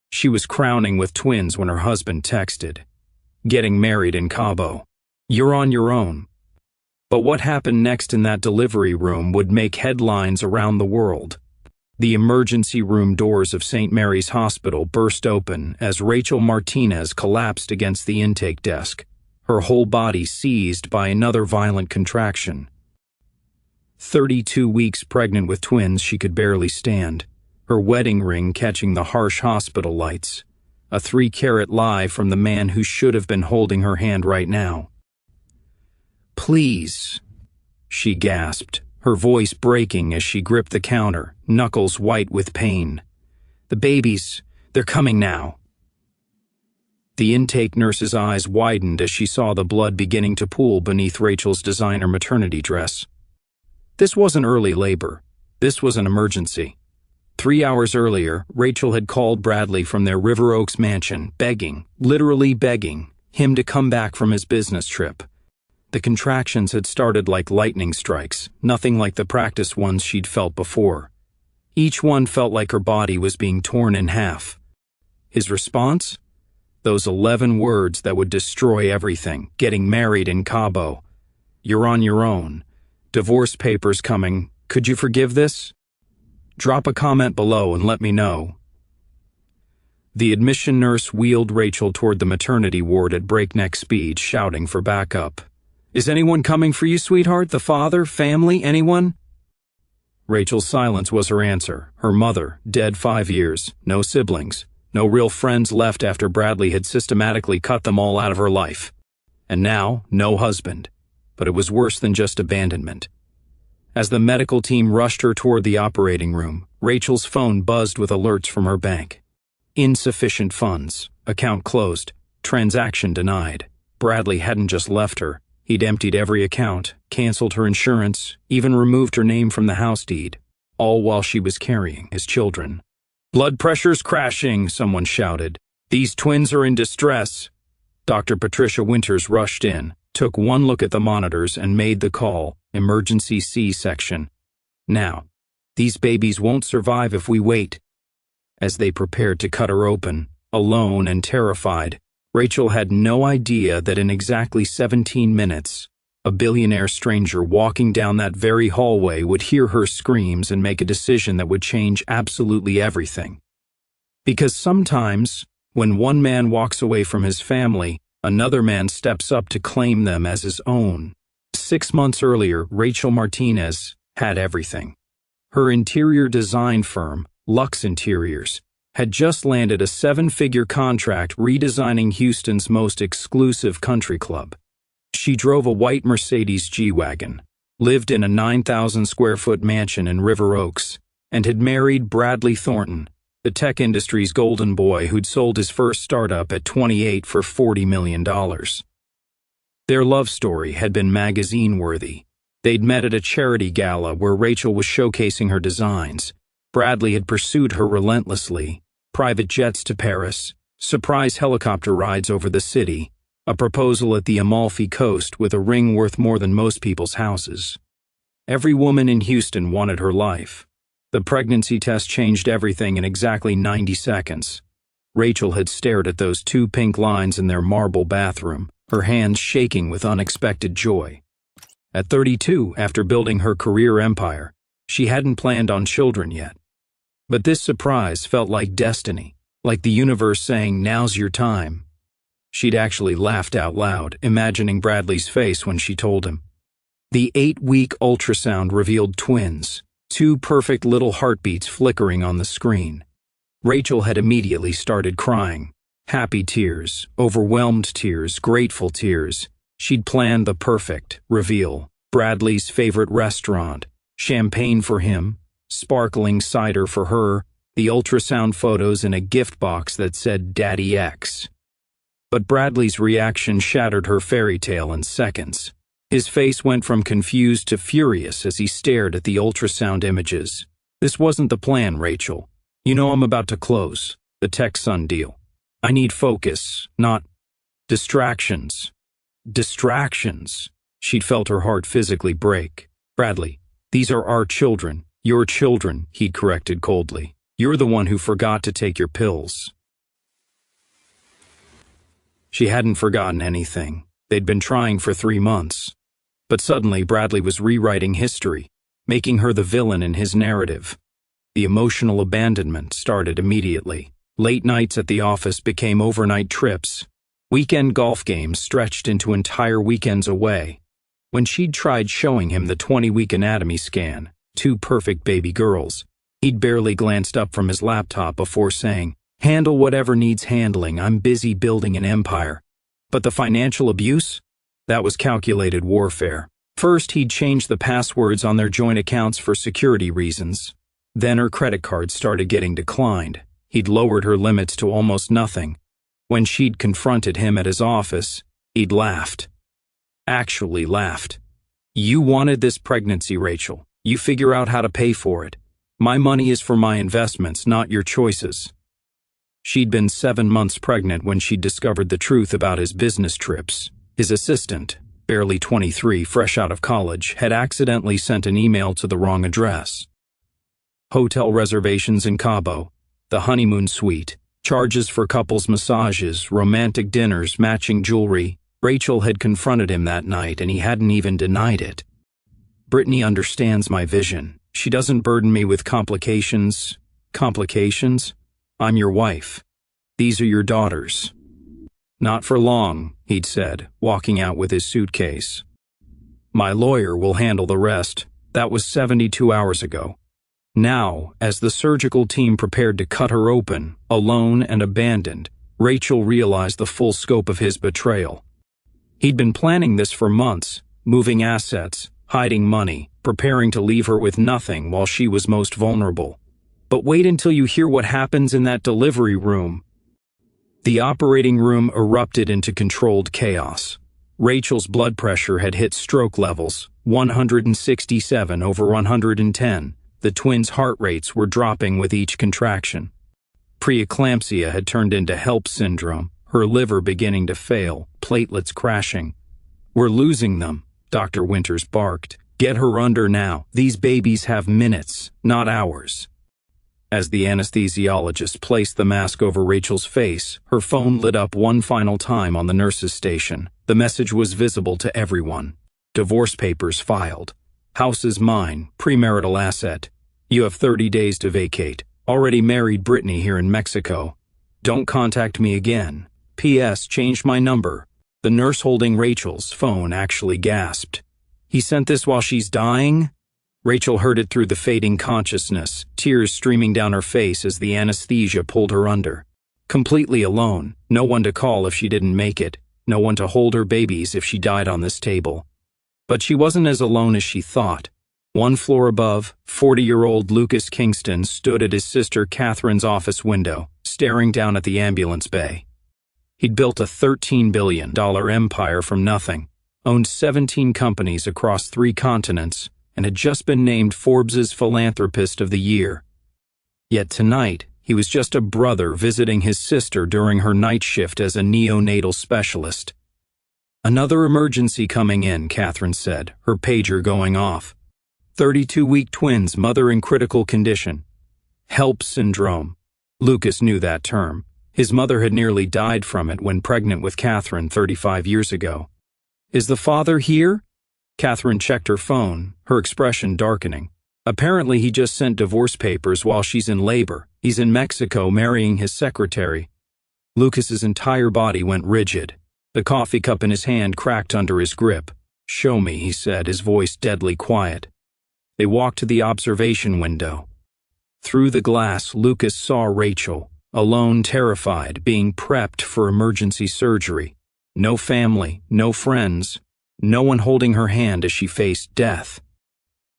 She was crowning with twins when her husband texted, "Getting married in Cabo. You're on your own." But what happened next in that delivery room would make headlines around the world. The emergency room doors of St. Mary's Hospital burst open as Rachel Martinez collapsed against the intake desk, her whole body seized by another violent contraction. 32 weeks pregnant with twins, she could barely stand, her wedding ring catching the harsh hospital lights, a 3-carat lie from the man who should have been holding her hand right now. "Please," she gasped, her voice breaking as she gripped the counter, knuckles white with pain. "The babies, they're coming now." The intake nurse's eyes widened as she saw the blood beginning to pool beneath Rachel's designer maternity dress. This wasn't early labor. This was an emergency. 3 hours earlier, Rachel had called Bradley from their River Oaks mansion, begging, literally begging, him to come back from his business trip. The contractions had started like lightning strikes, nothing like the practice ones she'd felt before. Each one felt like her body was being torn in half. His response? Those 11 words that would destroy everything: getting married in Cabo. You're on your own. Divorce papers coming. Could you forgive this? Drop a comment below and let me know. The admission nurse wheeled Rachel toward the maternity ward at breakneck speed, shouting for backup. "Is anyone coming for you, sweetheart? The father? Family? Anyone?" Rachel's silence was her answer. Her mother, dead 5 years, no siblings, no real friends left after Bradley had systematically cut them all out of her life. And now, no husband. But it was worse than just abandonment. As the medical team rushed her toward the operating room, Rachel's phone buzzed with alerts from her bank. Insufficient funds, account closed, transaction denied. Bradley hadn't just left her. He'd emptied every account, canceled her insurance, even removed her name from the house deed, all while she was carrying his children. "Blood pressure's crashing," someone shouted. "These twins are in distress." Dr. Patricia Winters rushed in, took one look at the monitors and made the call: emergency C-section. Now, these babies won't survive if we wait. As they prepared to cut her open, alone and terrified, Rachel had no idea that in exactly 17 minutes, a billionaire stranger walking down that very hallway would hear her screams and make a decision that would change absolutely everything. Because sometimes, when one man walks away from his family, another man steps up to claim them as his own. 6 months earlier, Rachel Martinez had everything. Her interior design firm, Lux Interiors, had just landed a 7-figure contract redesigning Houston's most exclusive country club. She drove a white Mercedes G-Wagon, lived in a 9,000-square-foot mansion in River Oaks, and had married Bradley Thornton, the tech industry's golden boy who'd sold his first startup at 28 for $40 million. Their love story had been magazine-worthy. They'd met at a charity gala where Rachel was showcasing her designs. Bradley had pursued her relentlessly: private jets to Paris, surprise helicopter rides over the city, a proposal at the Amalfi Coast with a ring worth more than most people's houses. Every woman in Houston wanted her life. The pregnancy test changed everything in exactly 90 seconds. Rachel had stared at those 2 pink lines in their marble bathroom, her hands shaking with unexpected joy. At 32, after building her career empire, she hadn't planned on children yet. But this surprise felt like destiny, like the universe saying, "Now's your time." She'd actually laughed out loud, imagining Bradley's face when she told him. The 8-week ultrasound revealed twins, 2 perfect little heartbeats flickering on the screen. Rachel had immediately started crying. Happy tears, overwhelmed tears, grateful tears. She'd planned the perfect reveal: Bradley's favorite restaurant, champagne for him, sparkling cider for her, the ultrasound photos in a gift box that said Daddy X. But Bradley's reaction shattered her fairy tale in seconds. His face went from confused to furious as he stared at the ultrasound images. "This wasn't the plan, Rachel. You know I'm about to close the TechSun deal. I need focus, not distractions." Distractions. She'd felt her heart physically break. "Bradley, these are our children. Your children," he'd corrected coldly. "You're the one who forgot to take your pills." She hadn't forgotten anything. They'd been trying for 3 months. But suddenly Bradley was rewriting history, making her the villain in his narrative. The emotional abandonment started immediately. Late nights at the office became overnight trips. Weekend golf games stretched into entire weekends away. When she'd tried showing him the 20-week anatomy scan, 2 perfect baby girls, he'd barely glanced up from his laptop before saying, "Handle whatever needs handling, I'm busy building an empire." But the financial abuse? That was calculated warfare. First, he'd changed the passwords on their joint accounts for security reasons. Then her credit cards started getting declined. He'd lowered her limits to almost nothing. When she'd confronted him at his office, he'd laughed. Actually laughed. "You wanted this pregnancy, Rachel. You figure out how to pay for it. My money is for my investments, not your choices." She'd been 7 months pregnant when she'd discovered the truth about his business trips. His assistant, barely 23, fresh out of college, had accidentally sent an email to the wrong address. Hotel reservations in Cabo, the honeymoon suite, charges for couples massages, romantic dinners, matching jewelry. Rachel had confronted him that night and he hadn't even denied it. "Brittany understands my vision. She doesn't burden me with complications. Complications? I'm your wife. These are your daughters." "Not for long," he'd said, walking out with his suitcase. "My lawyer will handle the rest. That was 72 hours ago." Now, as the surgical team prepared to cut her open, alone and abandoned, Rachel realized the full scope of his betrayal. He'd been planning this for months, moving assets, hiding money, preparing to leave her with nothing while she was most vulnerable. But wait until you hear what happens in that delivery room. The operating room erupted into controlled chaos. Rachel's blood pressure had hit stroke levels, 167/110. The twins' heart rates were dropping with each contraction. Preeclampsia had turned into HELP syndrome, her liver beginning to fail, platelets crashing. "We're losing them," Dr. Winters barked. "Get her under now. These babies have minutes, not hours." As the anesthesiologist placed the mask over Rachel's face, her phone lit up one final time on the nurse's station. The message was visible to everyone. "Divorce papers filed. House is mine, premarital asset. You have 30 days to vacate. Already married Brittany here in Mexico. Don't contact me again. P.S. Changed my number." The nurse holding Rachel's phone actually gasped. "He sent this while she's dying?" Rachel heard it through the fading consciousness, tears streaming down her face as the anesthesia pulled her under. Completely alone, no one to call if she didn't make it, no one to hold her babies if she died on this table. But she wasn't as alone as she thought. 1 floor above, 40-year-old Lucas Kingston stood at his sister Catherine's office window, staring down at the ambulance bay. He'd built a $13 billion empire from nothing, owned 17 companies across 3 continents, and had just been named Forbes' Philanthropist of the Year. Yet tonight, he was just a brother visiting his sister during her night shift as a neonatal specialist. "Another emergency coming in," Catherine said, her pager going off. 32-week twins, mother in critical condition. HELP syndrome. Lucas knew that term. His mother had nearly died from it when pregnant with Catherine 35 years ago. "Is the father here?" Catherine checked her phone, her expression darkening. "Apparently he just sent divorce papers while she's in labor. He's in Mexico marrying his secretary." Lucas's entire body went rigid. The coffee cup in his hand cracked under his grip. "Show me," he said, his voice deadly quiet. They walked to the observation window. Through the glass, Lucas saw Rachel, alone, terrified, being prepped for emergency surgery. No family, no friends, no one holding her hand as she faced death.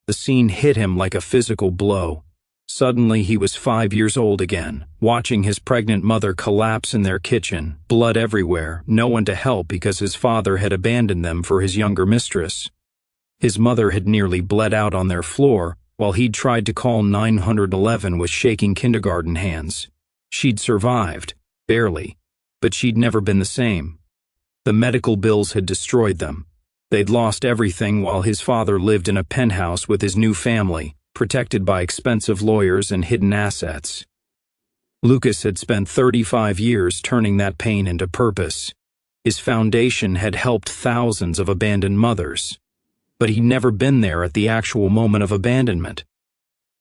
The scene hit him like a physical blow. Suddenly he was 5 years old again, watching his pregnant mother collapse in their kitchen, blood everywhere, no one to help because his father had abandoned them for his younger mistress. His mother had nearly bled out on their floor, while he'd tried to call 911 with shaking kindergarten hands. She'd survived, barely, but she'd never been the same. The medical bills had destroyed them. They'd lost everything while his father lived in a penthouse with his new family, protected by expensive lawyers and hidden assets. Lucas had spent 35 years turning that pain into purpose. His foundation had helped thousands of abandoned mothers, but he'd never been there at the actual moment of abandonment.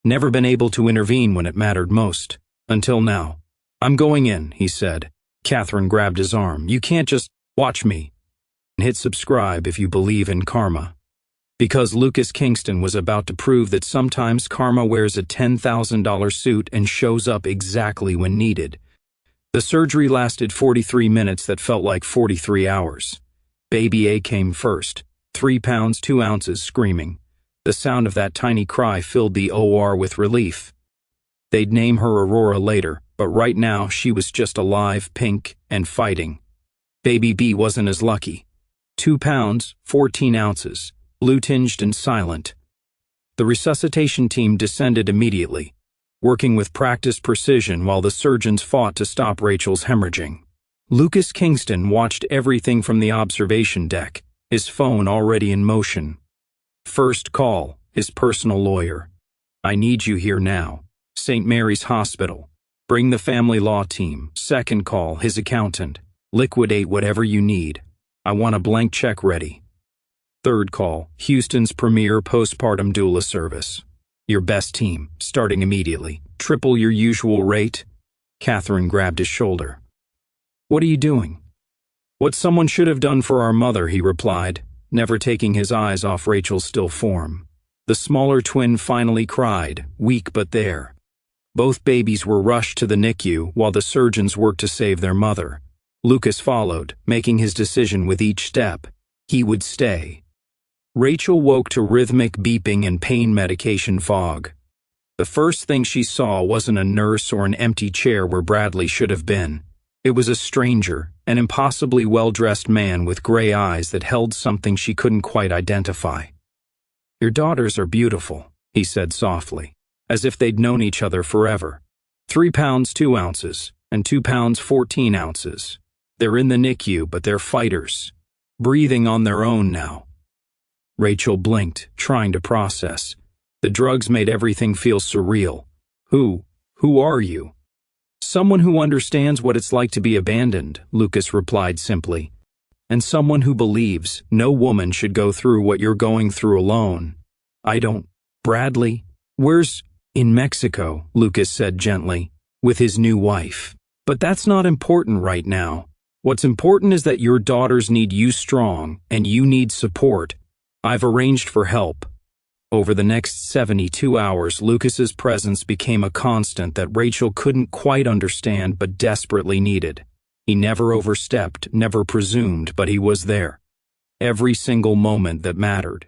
Never been able to intervene when it mattered most. Until now. "I'm going in," he said. Catherine grabbed his arm. "You can't just watch me." And hit subscribe if you believe in karma. Because Lucas Kingston was about to prove that sometimes karma wears a $10,000 suit and shows up exactly when needed. The surgery lasted 43 minutes that felt like 43 hours. Baby A came first, 3 pounds 2 ounces, screaming. The sound of that tiny cry filled the OR with relief. They'd name her Aurora later, but right now she was just alive, pink, and fighting. Baby B wasn't as lucky. 2 pounds 14 ounces, blue-tinged and silent. The resuscitation team descended immediately, working with practiced precision while the surgeons fought to stop Rachel's hemorrhaging. Lucas Kingston watched everything from the observation deck, his phone already in motion. First call, his personal lawyer. "I need you here now. St. Mary's Hospital. Bring the family law team." Second call, his accountant. "Liquidate whatever you need. I want a blank check ready." Third call, Houston's premier postpartum doula service. "Your best team, starting immediately. Triple your usual rate." Catherine grabbed his shoulder. "What are you doing?" "What someone should have done for our mother," he replied, never taking his eyes off Rachel's still form. The smaller twin finally cried, weak but there. Both babies were rushed to the NICU while the surgeons worked to save their mother. Lucas followed, making his decision with each step. He would stay. Rachel woke to rhythmic beeping and pain medication fog. The first thing she saw wasn't a nurse or an empty chair where Bradley should have been. It was a stranger, an impossibly well-dressed man with gray eyes that held something she couldn't quite identify. "Your daughters are beautiful," he said softly, as if they'd known each other forever. 3 pounds 2 ounces, and 2 pounds 14 ounces. They're in the NICU, but they're fighters. Breathing on their own now. Rachel blinked, trying to process. The drugs made everything feel surreal. Who are you?" "Someone who understands what it's like to be abandoned," Lucas replied simply. "And someone who believes no woman should go through what you're going through alone." "I don't." "Bradley? Where's—" "In Mexico," Lucas said gently, "with his new wife. But that's not important right now. What's important is that your daughters need you strong, and you need support. I've arranged for help." Over the next 72 hours, Lucas's presence became a constant that Rachel couldn't quite understand but desperately needed. He never overstepped, never presumed, but he was there. Every single moment that mattered.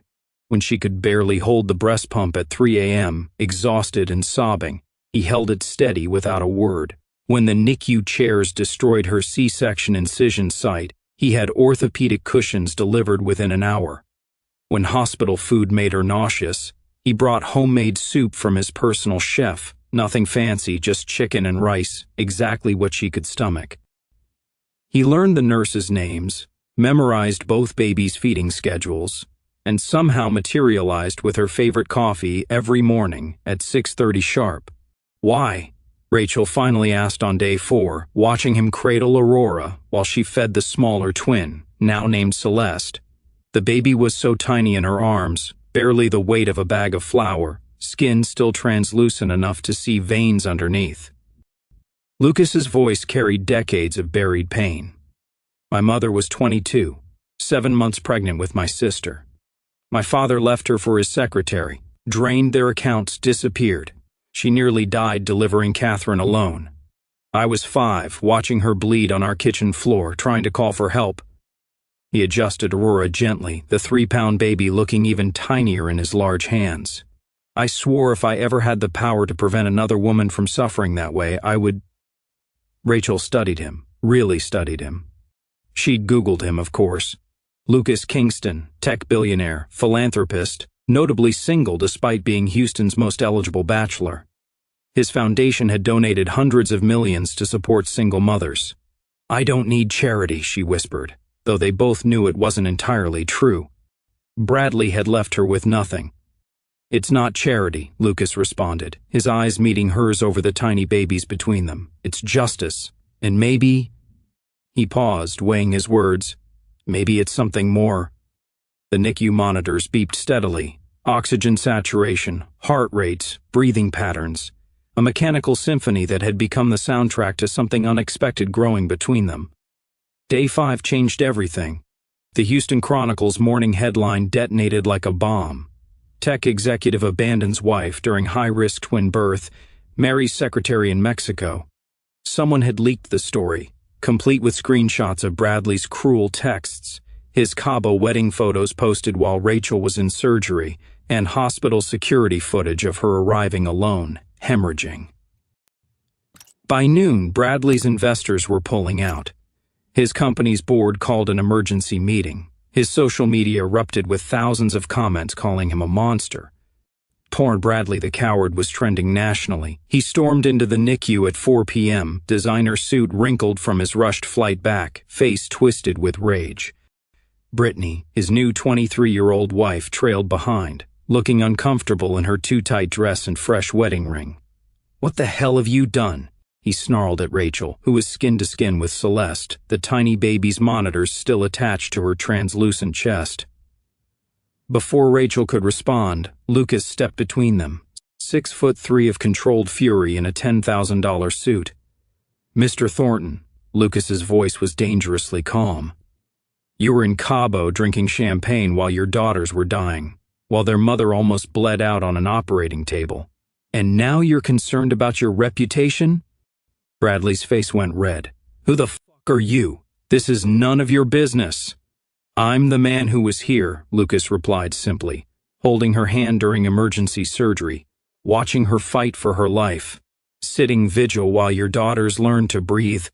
When she could barely hold the breast pump at 3 a.m., exhausted and sobbing, he held it steady without a word. When the NICU chairs destroyed her C-section incision site, he had orthopedic cushions delivered within an hour. When hospital food made her nauseous, he brought homemade soup from his personal chef, nothing fancy, just chicken and rice, exactly what she could stomach. He learned the nurses' names, memorized both babies' feeding schedules, and somehow materialized with her favorite coffee every morning at 6:30 sharp. "Why?" Rachel finally asked on day 4, watching him cradle Aurora while she fed the smaller twin, now named Celeste. The baby was so tiny in her arms, barely the weight of a bag of flour, skin still translucent enough to see veins underneath. Lucas's voice carried decades of buried pain. "My mother was 22, 7 months pregnant with my sister. My father left her for his secretary, drained their accounts, disappeared. She nearly died delivering Catherine alone. I was 5, watching her bleed on our kitchen floor, trying to call for help." He adjusted Aurora gently, the 3-pound baby looking even tinier in his large hands. "I swore if I ever had the power to prevent another woman from suffering that way, I would—" Rachel studied him, really studied him. She'd Googled him, of course. Lucas Kingston, tech billionaire, philanthropist, notably single despite being Houston's most eligible bachelor. His foundation had donated hundreds of millions to support single mothers. "I don't need charity," she whispered, though they both knew it wasn't entirely true. Bradley had left her with nothing. "It's not charity," Lucas responded, his eyes meeting hers over the tiny babies between them. "It's justice, and maybe—" He paused, weighing his words. Maybe it's something more. The NICU monitors beeped steadily. Oxygen saturation, heart rates, breathing patterns. A mechanical symphony that had become the soundtrack to something unexpected growing between them. Day 5 changed everything. The Houston Chronicle's morning headline detonated like a bomb. Tech executive abandons wife during high-risk twin birth, marries secretary in Mexico. Someone had leaked the story, complete with screenshots of Bradley's cruel texts, his Cabo wedding photos posted while Rachel was in surgery, and hospital security footage of her arriving alone, hemorrhaging. By noon, Bradley's investors were pulling out. His company's board called an emergency meeting. His social media erupted with thousands of comments calling him a monster. Poor Bradley the coward was trending nationally. He stormed into the NICU at 4 p.m., designer suit wrinkled from his rushed flight back, face twisted with rage. Brittany, his new 23-year-old wife, trailed behind, looking uncomfortable in her too-tight dress and fresh wedding ring. "What the hell have you done?" he snarled at Rachel, who was skin to skin with Celeste, the tiny baby's monitors still attached to her translucent chest. Before Rachel could respond, Lucas stepped between them, 6'3" of controlled fury in a $10,000 suit. "Mr. Thornton," Lucas's voice was dangerously calm. "You were in Cabo drinking champagne while your daughters were dying, while their mother almost bled out on an operating table. And now you're concerned about your reputation?" Bradley's face went red. "Who the fuck are you? This is none of your business." "I'm the man who was here," Lucas replied simply, holding her hand during emergency surgery, watching her fight for her life, sitting vigil while your daughters learned to breathe.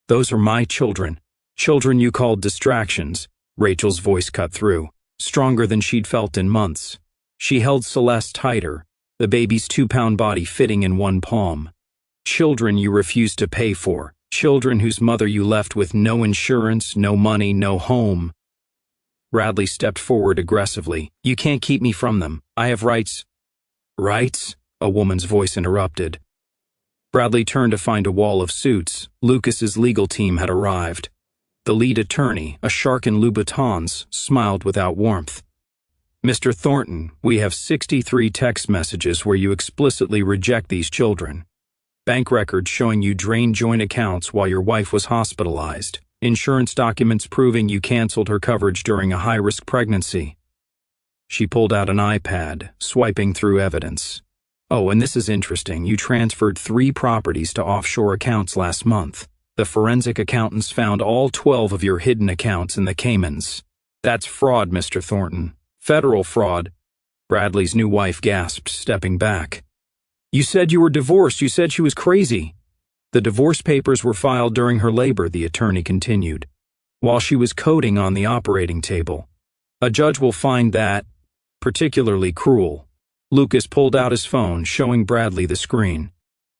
"Those are my children. Children you called distractions." Rachel's voice cut through, stronger than she'd felt in months. She held Celeste tighter, the baby's 2-pound body fitting in one palm. "Children you refused to pay for. Children whose mother you left with no insurance, no money, no home." Bradley stepped forward aggressively. "You can't keep me from them. I have rights." "Rights?" a woman's voice interrupted. Bradley turned to find a wall of suits. Lucas's legal team had arrived. The lead attorney, a shark in Louboutins, smiled without warmth. "Mr. Thornton, we have 63 text messages where you explicitly reject these children. Bank records showing you drained joint accounts while your wife was hospitalized. Insurance documents proving you canceled her coverage during a high-risk pregnancy." She pulled out an iPad, swiping through evidence. "Oh, and this is interesting. You transferred 3 properties to offshore accounts last month. The forensic accountants found all 12 of your hidden accounts in the Caymans. That's fraud, Mr. Thornton. Federal fraud." Bradley's new wife gasped, stepping back. "You said you were divorced. You said she was crazy." "The divorce papers were filed during her labor," the attorney continued, "while she was coding on the operating table. A judge will find that particularly cruel." Lucas pulled out his phone, showing Bradley the screen.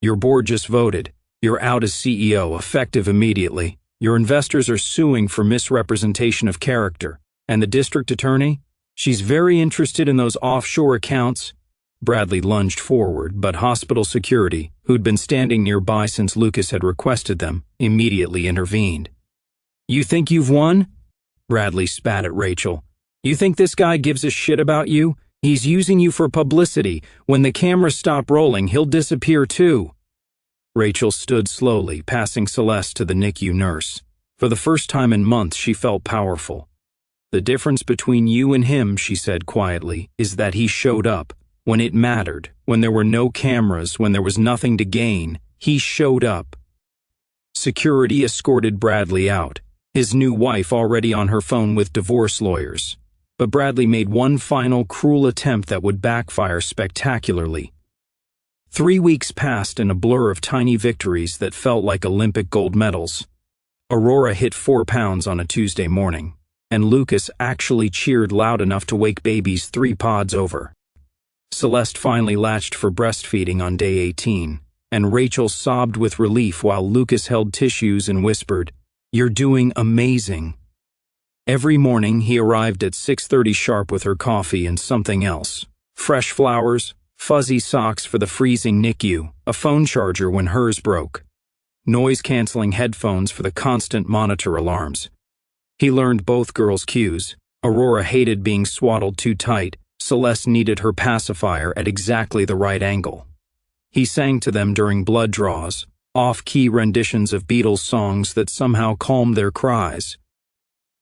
"Your board just voted. You're out as CEO, effective immediately. Your investors are suing for misrepresentation of character. And the district attorney? She's very interested in those offshore accounts." Bradley lunged forward, but hospital security, who'd been standing nearby since Lucas had requested them, immediately intervened. "You think you've won?" Bradley spat at Rachel. "You think this guy gives a shit about you? He's using you for publicity. When the cameras stop rolling, he'll disappear too." Rachel stood slowly, passing Celeste to the NICU nurse. For the first time in months, she felt powerful. "The difference between you and him," she said quietly, "is that he showed up. When it mattered, when there were no cameras, when there was nothing to gain, he showed up." Security escorted Bradley out, his new wife already on her phone with divorce lawyers. But Bradley made one final cruel attempt that would backfire spectacularly. 3 weeks passed in a blur of tiny victories that felt like Olympic gold medals. Aurora hit 4 pounds on a Tuesday morning, and Lucas actually cheered loud enough to wake babies 3 pods over. Celeste finally latched for breastfeeding on day 18, and Rachel sobbed with relief while Lucas held tissues and whispered, "You're doing amazing." Every morning he arrived at 6:30 sharp with her coffee and something else. Fresh flowers, fuzzy socks for the freezing NICU, a phone charger when hers broke. noise-canceling headphones for the constant monitor alarms. He learned both girls' cues. Aurora hated being swaddled too tight. Celeste needed her pacifier at exactly the right angle. He sang to them during blood draws, off-key renditions of Beatles songs that somehow calmed their cries.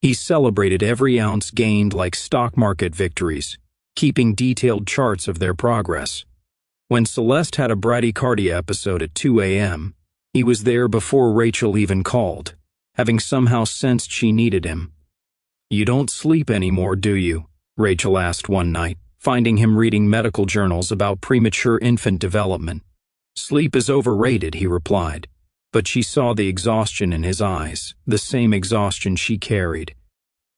He celebrated every ounce gained like stock market victories, keeping detailed charts of their progress. When Celeste had a bradycardia episode at 2 a.m., he was there before Rachel even called, having somehow sensed she needed him. "You don't sleep anymore, do you?" Rachel asked one night, finding him reading medical journals about premature infant development. "Sleep is overrated," he replied, but she saw the exhaustion in his eyes, the same exhaustion she carried.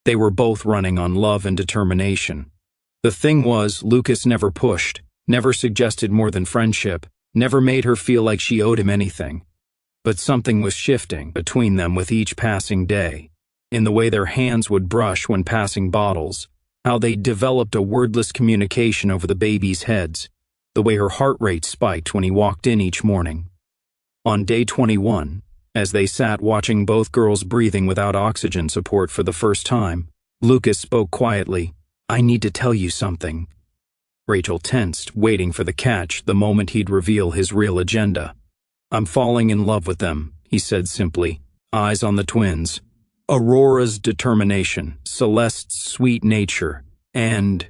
They were both running on love and determination. The thing was, Lucas never pushed, never suggested more than friendship, never made her feel like she owed him anything. But something was shifting between them with each passing day, in the way their hands would brush when passing bottles, how they developed a wordless communication over the babies' heads, the way her heart rate spiked when he walked in each morning. On day 21, as they sat watching both girls breathing without oxygen support for the first time, Lucas spoke quietly, "I need to tell you something." Rachel tensed, waiting for the catch the moment he'd reveal his real agenda. "I'm falling in love with them," he said simply, eyes on the twins. Aurora's determination, Celeste's sweet nature, and...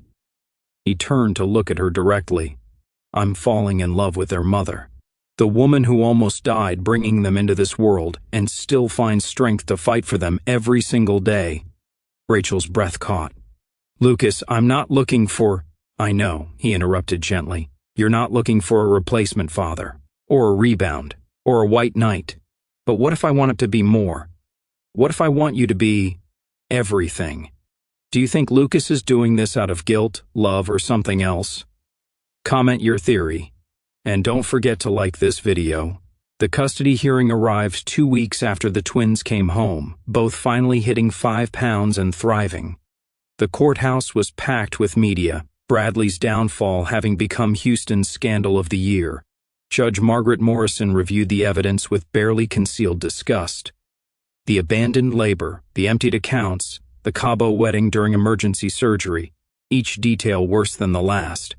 He turned to look at her directly. "I'm falling in love with their mother. The woman who almost died bringing them into this world and still finds strength to fight for them every single day." Rachel's breath caught. "Lucas, I'm not looking for—" "I know," he interrupted gently. "You're not looking for a replacement father, or a rebound, or a white knight. But what if I want it to be more? What if I want you to be everything? Do you think Lucas is doing this out of guilt, love, or something else? Comment your theory. And don't forget to like this video." The custody hearing arrived 2 weeks after the twins came home, both finally hitting 5 pounds and thriving. The courthouse was packed with media, Bradley's downfall having become Houston's scandal of the year. Judge Margaret Morrison reviewed the evidence with barely concealed disgust. The abandoned labor, the emptied accounts, the Cabo wedding during emergency surgery, each detail worse than the last.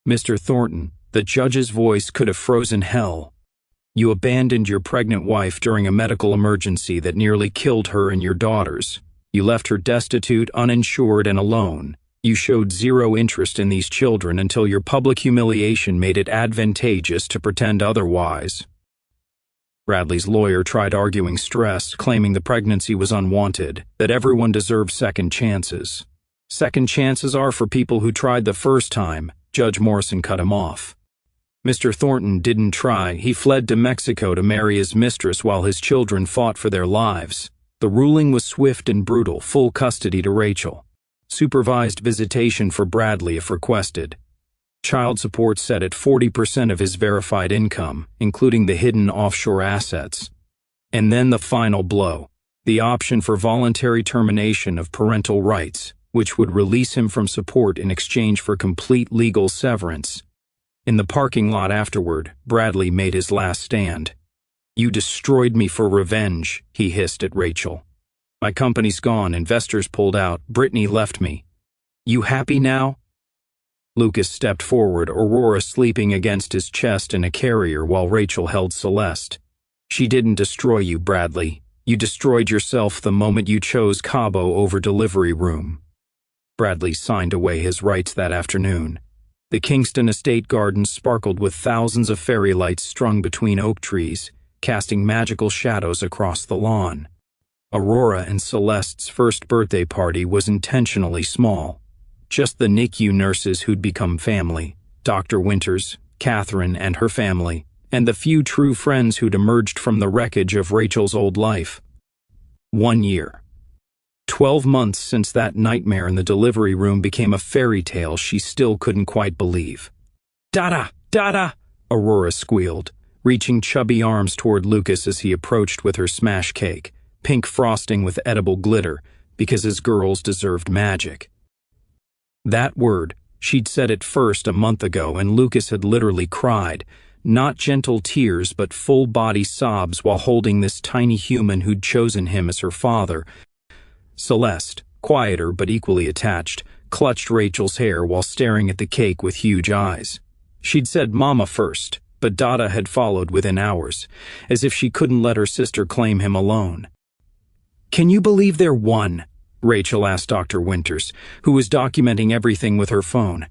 "Mr. Thornton," the judge's voice could have frozen hell. "You abandoned your pregnant wife during a medical emergency that nearly killed her and your daughters. You left her destitute, uninsured, and alone. You showed zero interest in these children until your public humiliation made it advantageous to pretend otherwise." Bradley's lawyer tried arguing stress, claiming the pregnancy was unwanted, that everyone deserved second chances. "Second chances are for people who tried the first time," Judge Morrison cut him off. "Mr. Thornton didn't try. He fled to Mexico to marry his mistress while his children fought for their lives. The ruling was swift and brutal, full custody to Rachel. Supervised visitation for Bradley if requested. Child support set at 40% of his verified income, including the hidden offshore assets. And then the final blow, the option for voluntary termination of parental rights, which would release him from support in exchange for complete legal severance. In the parking lot afterward, Bradley made his last stand. "You destroyed me for revenge," he hissed at Rachel. "My company's gone, investors pulled out, Brittany left me. You happy now?" Lucas stepped forward, Aurora sleeping against his chest in a carrier while Rachel held Celeste. "She didn't destroy you, Bradley. You destroyed yourself the moment you chose Cabo over delivery room." Bradley signed away his rights that afternoon. The Kingston estate gardens sparkled with thousands of fairy lights strung between oak trees, casting magical shadows across the lawn. Aurora and Celeste's first birthday party was intentionally small. Just the NICU nurses who'd become family, Dr. Winters, Catherine and her family, and the few true friends who'd emerged from the wreckage of Rachel's old life. 1 year. 12 months since that nightmare in the delivery room became a fairy tale she still couldn't quite believe. "Dada! Dada!" Aurora squealed, reaching chubby arms toward Lucas as he approached with her smash cake, pink frosting with edible glitter, because his girls deserved magic. That word, she'd said it first a month ago, and Lucas had literally cried, not gentle tears but full-body sobs while holding this tiny human who'd chosen him as her father. Celeste, quieter but equally attached, clutched Rachel's hair while staring at the cake with huge eyes. She'd said Mama first, but Dada had followed within hours, as if she couldn't let her sister claim him alone. "Can you believe they're one?" Rachel asked Dr. Winters, who was documenting everything with her phone.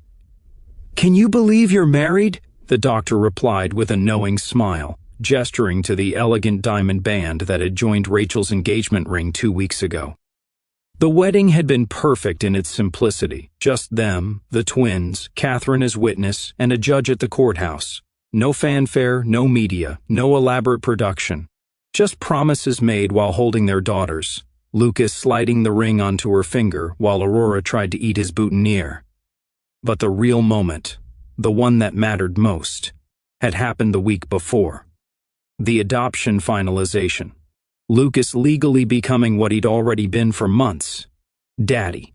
"Can you believe you're married?" the doctor replied with a knowing smile, gesturing to the elegant diamond band that had joined Rachel's engagement ring 2 weeks ago. The wedding had been perfect in its simplicity. Just them, the twins, Catherine as witness, and a judge at the courthouse. No fanfare, no media, no elaborate production. Just promises made while holding their daughters, Lucas sliding the ring onto her finger while Aurora tried to eat his boutonniere. But the real moment, the one that mattered most, had happened the week before. The adoption finalization. Lucas legally becoming what he'd already been for months. Daddy.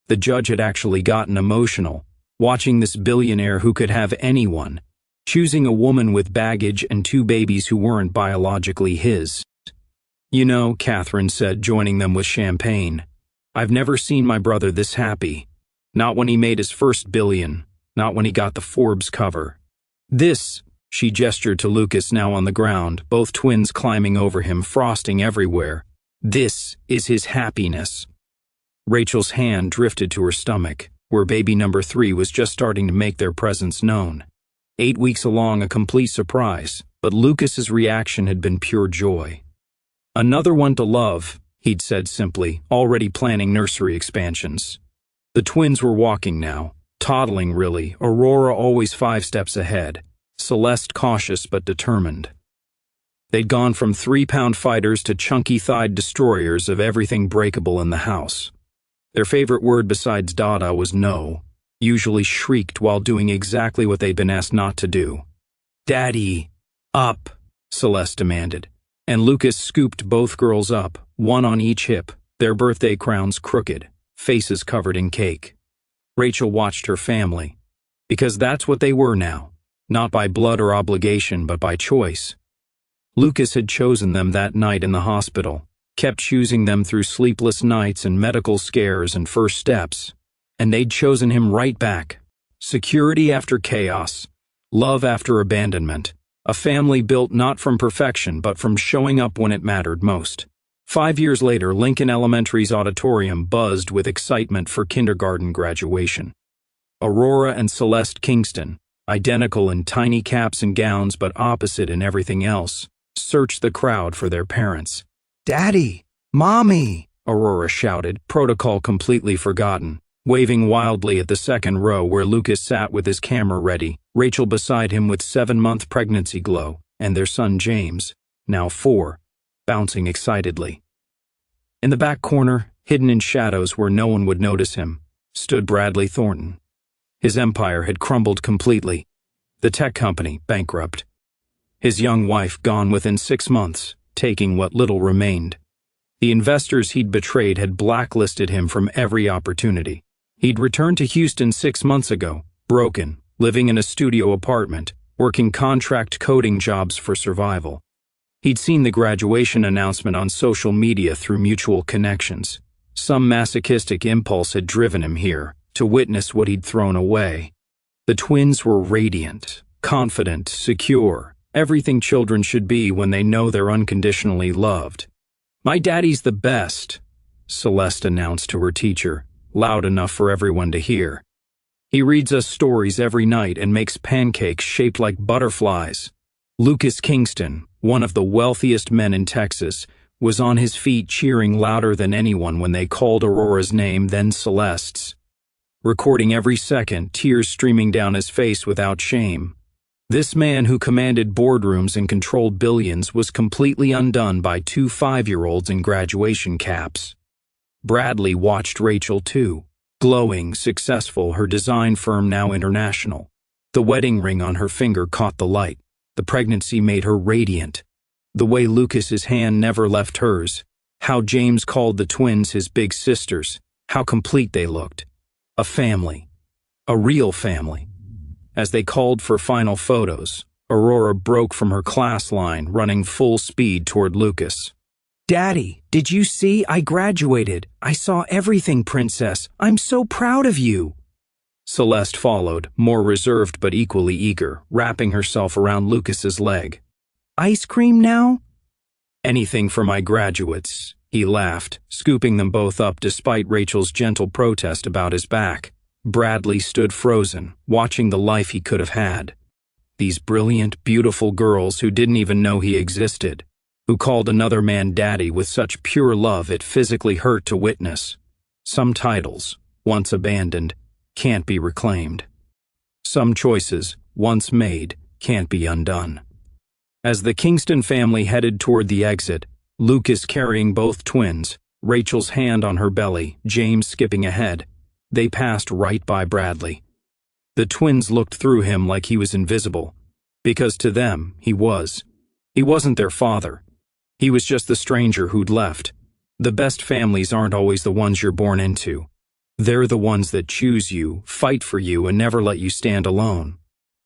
The judge had actually gotten emotional, watching this billionaire who could have anyone, choosing a woman with baggage and 2 babies who weren't biologically his. "You know," Catherine said, joining them with champagne, "I've never seen my brother this happy. Not when he made his first billion, not when he got the Forbes cover. This," she gestured to Lucas now on the ground, both twins climbing over him, frosting everywhere. "This is his happiness." Rachel's hand drifted to her stomach, where baby number 3 was just starting to make their presence known. 8 weeks along, a complete surprise, but Lucas's reaction had been pure joy. "Another one to love," he'd said simply, already planning nursery expansions. The twins were walking now, toddling really, Aurora always 5 steps ahead, Celeste cautious but determined. They'd gone from 3-pound fighters to chunky-thighed destroyers of everything breakable in the house. Their favorite word besides Dada was no, usually shrieked while doing exactly what they'd been asked not to do. "Daddy, up," Celeste demanded, and Lucas scooped both girls up, one on each hip, their birthday crowns crooked, faces covered in cake. Rachel watched her family, because that's what they were now, not by blood or obligation but by choice. Lucas had chosen them that night in the hospital, kept choosing them through sleepless nights and medical scares and first steps, and they'd chosen him right back. Security after chaos, love after abandonment, a family built not from perfection but from showing up when it mattered most. 5 years later, Lincoln Elementary's auditorium buzzed with excitement for kindergarten graduation. Aurora and Celeste Kingston, identical in tiny caps and gowns but opposite in everything else, searched the crowd for their parents. "Daddy! Mommy!" Aurora shouted, protocol completely forgotten, waving wildly at the second row where Lucas sat with his camera ready, Rachel beside him with 7-month pregnancy glow, and their son James, now 4, bouncing excitedly. In the back corner, hidden in shadows where no one would notice him, stood Bradley Thornton. His empire had crumbled completely. The tech company bankrupt. His young wife gone within 6 months, taking what little remained. The investors he'd betrayed had blacklisted him from every opportunity. He'd returned to Houston 6 months ago, broken, living in a studio apartment, working contract coding jobs for survival. He'd seen the graduation announcement on social media through mutual connections. Some masochistic impulse had driven him here, to witness what he'd thrown away. The twins were radiant, confident, secure, everything children should be when they know they're unconditionally loved. "My daddy's the best," Celeste announced to her teacher, loud enough for everyone to hear. "He reads us stories every night and makes pancakes shaped like butterflies." Lucas Kingston, one of the wealthiest men in Texas, was on his feet cheering louder than anyone when they called Aurora's name, then Celeste's. Recording every second, tears streaming down his face without shame. This man who commanded boardrooms and controlled billions was completely undone by 2 5-year-olds in graduation caps. Bradley watched Rachel too, glowing, successful, her design firm now international. The wedding ring on her finger caught the light. The pregnancy made her radiant. The way Lucas's hand never left hers, how James called the twins his big sisters, how complete they looked. A family. A real family. As they called for final photos, Aurora broke from her class line, running full speed toward Lucas. "Daddy, did you see? I graduated. I saw everything, Princess. I'm so proud of you." Celeste followed, more reserved but equally eager, wrapping herself around Lucas's leg. "Ice cream now?" "Anything for my graduates," he laughed, scooping them both up despite Rachel's gentle protest about his back. Bradley stood frozen, watching the life he could have had. These brilliant, beautiful girls who didn't even know he existed, who called another man daddy with such pure love it physically hurt to witness. Some titles, once abandoned, can't be reclaimed. Some choices, once made, can't be undone. As the Kingston family headed toward the exit, Lucas carrying both twins, Rachel's hand on her belly, James skipping ahead, they passed right by Bradley. The twins looked through him like he was invisible, because to them, he was. He wasn't their father. He was just the stranger who'd left. The best families aren't always the ones you're born into. They're the ones that choose you, fight for you, and never let you stand alone.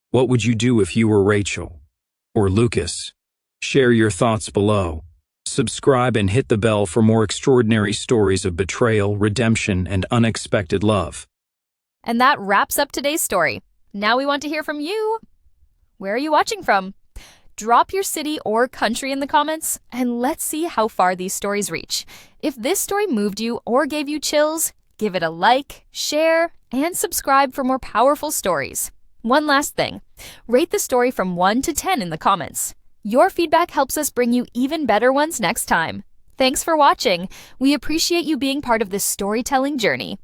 What would you do if you were Rachel? Or Lucas? Share your thoughts below. Subscribe and hit the bell for more extraordinary stories of betrayal, redemption, and unexpected love. And that wraps up today's story. Now we want to hear from you. Where are you watching from? Drop your city or country in the comments, and let's see how far these stories reach. If this story moved you or gave you chills, give it a like, share, and subscribe for more powerful stories. One last thing, rate the story from 1 to 10 in the comments. Your feedback helps us bring you even better ones next time. Thanks for watching. We appreciate you being part of this storytelling journey.